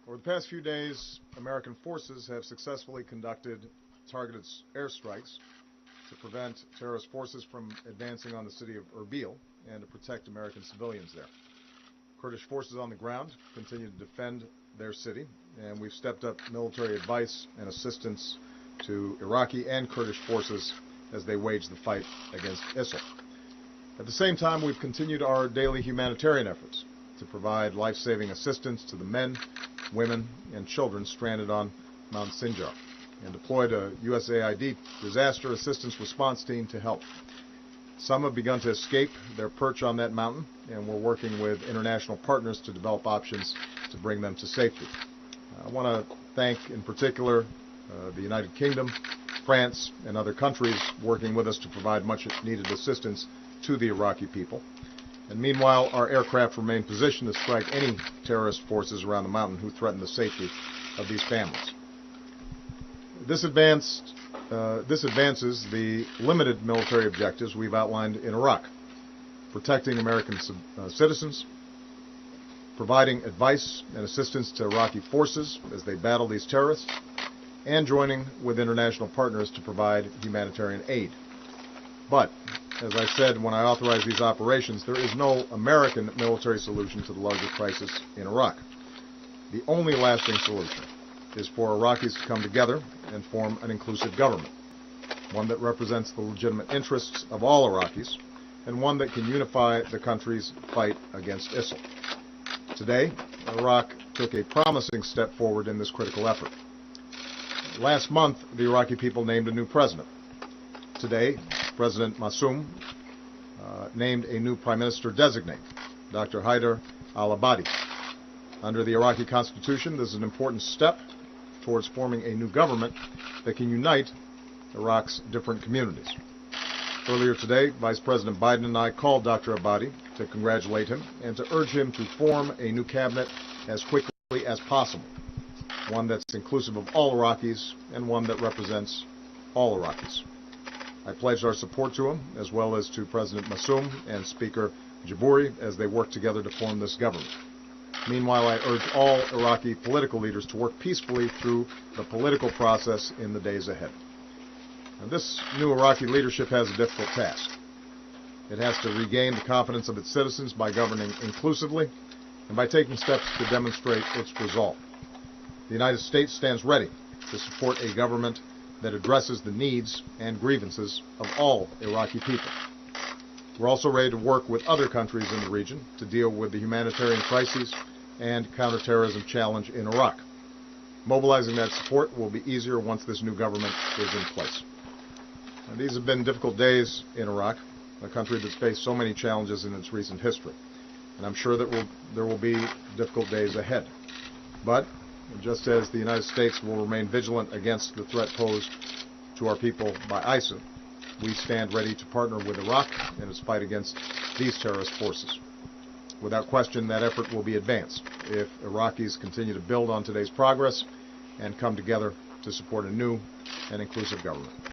Over the past few days, American forces have successfully conducted targeted airstrikes to prevent terrorist forces from advancing on the city of Erbil and to protect American civilians there. Kurdish forces on the ground continue to defend their city, and we've stepped up military advice and assistance to Iraqi and Kurdish forces as they wage the fight against ISIL. At the same time, we've continued our daily humanitarian efforts to provide life-saving assistance to the men, women, and children stranded on Mount Sinjar, and deployed a USAID disaster assistance response team to help. Some have begun to escape their perch on that mountain, and we're working with international partners to develop options to bring them to safety. I want to thank, in particular, the United Kingdom, France, and other countries working with us to provide much-needed assistance to the Iraqi people. And meanwhile, our aircraft remain positioned to strike any terrorist forces around the mountain who threaten the safety of these families. This advances the limited military objectives we've outlined in Iraq: protecting American citizens, providing advice and assistance to Iraqi forces as they battle these terrorists, and joining with international partners to provide humanitarian aid. But, as I said when I authorized these operations, there is no American military solution to the larger crisis in Iraq. The only lasting solution is for Iraqis to come together and form an inclusive government, one that represents the legitimate interests of all Iraqis, and one that can unify the country's fight against ISIL. Today, Iraq took a promising step forward in this critical effort. Last month, the Iraqi people named a new president. Today, President Massoum named a new Prime Minister-designate, Dr. Haider al-Ibadi. Under the Iraqi Constitution, this is an important step towards forming a new government that can unite Iraq's different communities. Earlier today, Vice President Biden and I called Dr. Ibadi to congratulate him and to urge him to form a new cabinet as quickly as possible, one that's inclusive of all Iraqis and one that represents all Iraqis. I pledged our support to him, as well as to President Massoum and Speaker Jabouri, as they work together to form this government. Meanwhile, I urge all Iraqi political leaders to work peacefully through the political process in the days ahead. Now, this new Iraqi leadership has a difficult task. It has to regain the confidence of its citizens by governing inclusively and by taking steps to demonstrate its resolve. The United States stands ready to support a government that addresses the needs and grievances of all Iraqi people. We're also ready to work with other countries in the region to deal with the humanitarian crises and counterterrorism challenge in Iraq. Mobilizing that support will be easier once this new government is in place. Now, these have been difficult days in Iraq, a country that's faced so many challenges in its recent history. And I'm sure that there will be difficult days ahead. But just as the United States will remain vigilant against the threat posed to our people by ISIL, we stand ready to partner with Iraq in its fight against these terrorist forces. Without question, that effort will be advanced if Iraqis continue to build on today's progress and come together to support a new and inclusive government.